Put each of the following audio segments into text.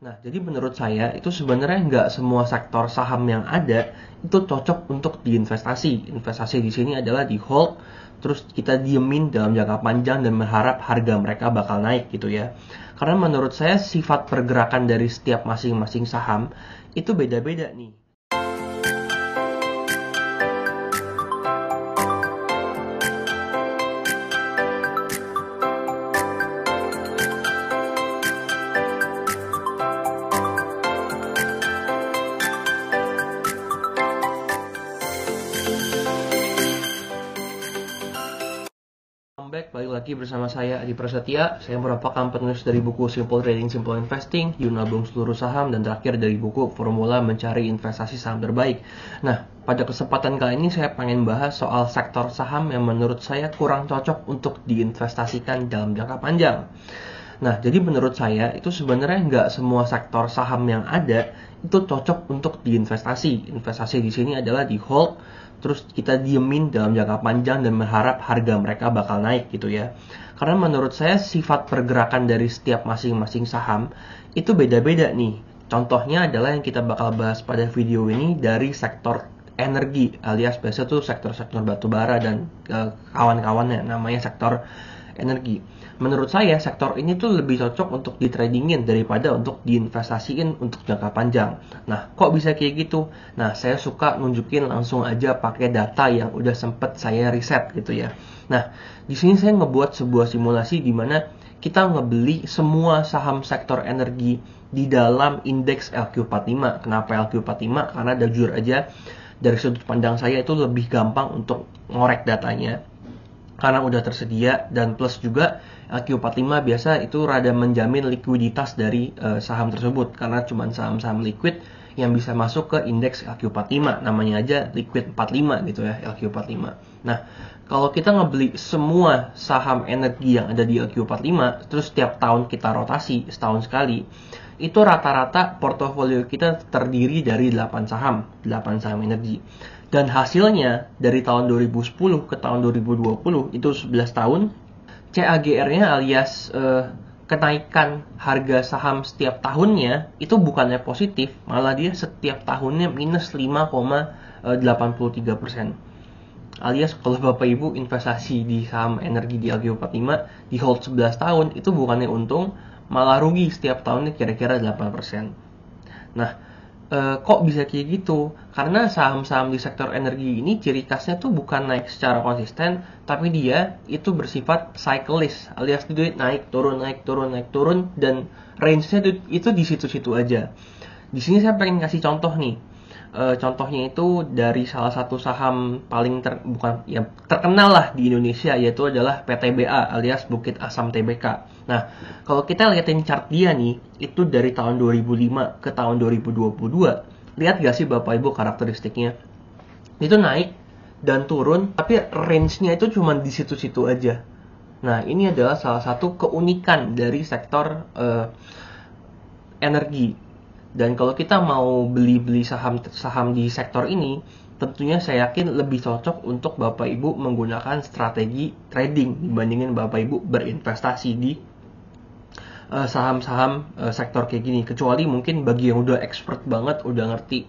Nah, jadi menurut saya itu sebenarnya nggak semua sektor saham yang ada itu cocok untuk diinvestasi. Investasi di sini adalah di hold, terus kita diemin dalam jangka panjang dan berharap harga mereka bakal naik gitu ya. Karena menurut saya sifat pergerakan dari setiap masing-masing saham itu beda-beda nih. Balik lagi bersama saya Adi Prasetya. Saya merupakan penulis dari buku Simple Trading, Simple Investing, Yun Nabung Seluruh Saham, dan terakhir dari buku Formula Mencari Investasi Saham Terbaik. Nah, pada kesempatan kali ini saya pengen bahas soal sektor saham yang menurut saya kurang cocok untuk diinvestasikan dalam jangka panjang. Nah, jadi menurut saya itu sebenarnya nggak semua sektor saham yang ada itu cocok untuk diinvestasi. Investasi di sini adalah di hold, terus kita diemin dalam jangka panjang dan berharap harga mereka bakal naik gitu ya. Karena menurut saya sifat pergerakan dari setiap masing-masing saham itu beda-beda nih. Contohnya adalah yang kita bakal bahas pada video ini dari sektor energi, alias biasa tuh sektor-sektor batubara dan kawan-kawannya, namanya sektor energi. Menurut saya sektor ini tuh lebih cocok untuk ditradingin daripada untuk diinvestasiin untuk jangka panjang. Nah, kok bisa kayak gitu? Nah, saya suka nunjukin langsung aja pakai data yang udah sempet saya riset gitu ya. Nah, di sini saya ngebuat sebuah simulasi di mana kita ngebeli semua saham sektor energi di dalam indeks LQ45. Kenapa LQ45? Karena jujur aja dari sudut pandang saya itu lebih gampang untuk ngorek datanya karena udah tersedia, dan plus juga LQ45 biasa itu rada menjamin likuiditas dari saham tersebut karena cuma saham-saham liquid yang bisa masuk ke indeks LQ45, namanya aja liquid 45 gitu ya, LQ45. Nah, kalau kita ngebeli semua saham energi yang ada di LQ45 terus setiap tahun kita rotasi setahun sekali, itu rata-rata portofolio kita terdiri dari 8 saham energi. Dan hasilnya dari tahun 2010 ke tahun 2020 itu 11 tahun, CAGR-nya alias kenaikan harga saham setiap tahunnya itu bukannya positif, malah dia setiap tahunnya minus 5,83%. Alias kalau Bapak Ibu investasi di saham energi di LQ45 di hold 11 tahun itu bukannya untung, malah rugi setiap tahunnya kira-kira 8%. Nah, kok bisa kayak gitu? Karena saham-saham di sektor energi ini ciri khasnya tuh bukan naik secara konsisten, tapi dia itu bersifat cyclist, alias dia naik turun, dan range-nya itu di situ-situ aja. Di sini saya pengen kasih contoh nih. Contohnya itu dari salah satu saham paling terkenal lah di Indonesia, yaitu adalah PTBA alias Bukit Asam Tbk. Nah, kalau kita liatin chart dia nih, itu dari tahun 2005 ke tahun 2022. Lihat gak sih Bapak Ibu karakteristiknya? Itu naik dan turun, tapi range-nya itu cuma di situ-situ aja. Nah, ini adalah salah satu keunikan dari sektor energi. Dan kalau kita mau beli saham di sektor ini, tentunya saya yakin lebih cocok untuk Bapak Ibu menggunakan strategi trading dibandingin Bapak Ibu berinvestasi di saham-saham sektor kayak gini. Kecuali mungkin bagi yang udah expert banget, udah ngerti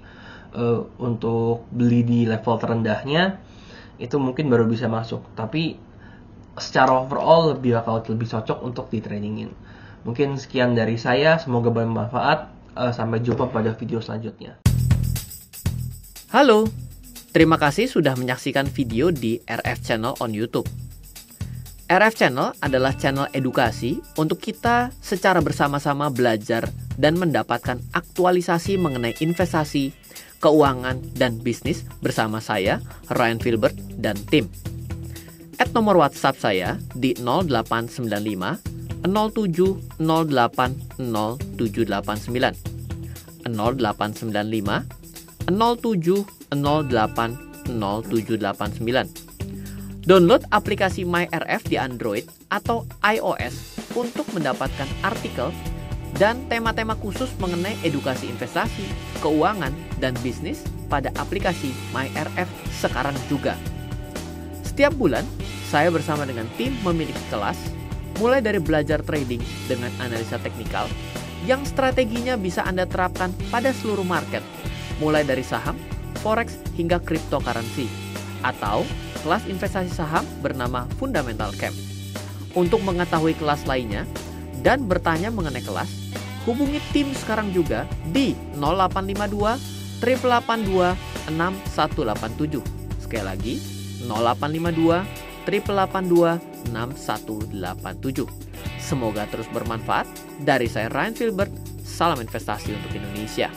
untuk beli di level terendahnya, itu mungkin baru bisa masuk. Tapi secara overall lebih cocok untuk di tradingin. Mungkin sekian dari saya, semoga bermanfaat. Sampai jumpa pada video selanjutnya. Halo, terima kasih sudah menyaksikan video di RF Channel on YouTube. RF Channel adalah channel edukasi untuk kita secara bersama-sama belajar dan mendapatkan aktualisasi mengenai investasi, keuangan, dan bisnis bersama saya, Ryan Filbert, dan tim. Nomor WhatsApp saya di 0895 07 08 0789 0895 07 08 0789. Download aplikasi MyRF di Android atau iOS untuk mendapatkan artikel dan tema-tema khusus mengenai edukasi investasi, keuangan, dan bisnis pada aplikasi MyRF sekarang juga. Setiap bulan, saya bersama dengan tim memiliki kelas mulai dari belajar trading dengan analisa teknikal, yang strateginya bisa Anda terapkan pada seluruh market, mulai dari saham, forex, hingga cryptocurrency, atau kelas investasi saham bernama Fundamental Camp. Untuk mengetahui kelas lainnya dan bertanya mengenai kelas, hubungi tim sekarang juga di 0852 882 6187. Sekali lagi, 0852 882 6187. Semoga terus bermanfaat. Dari saya Ryan Filbert, salam investasi untuk Indonesia.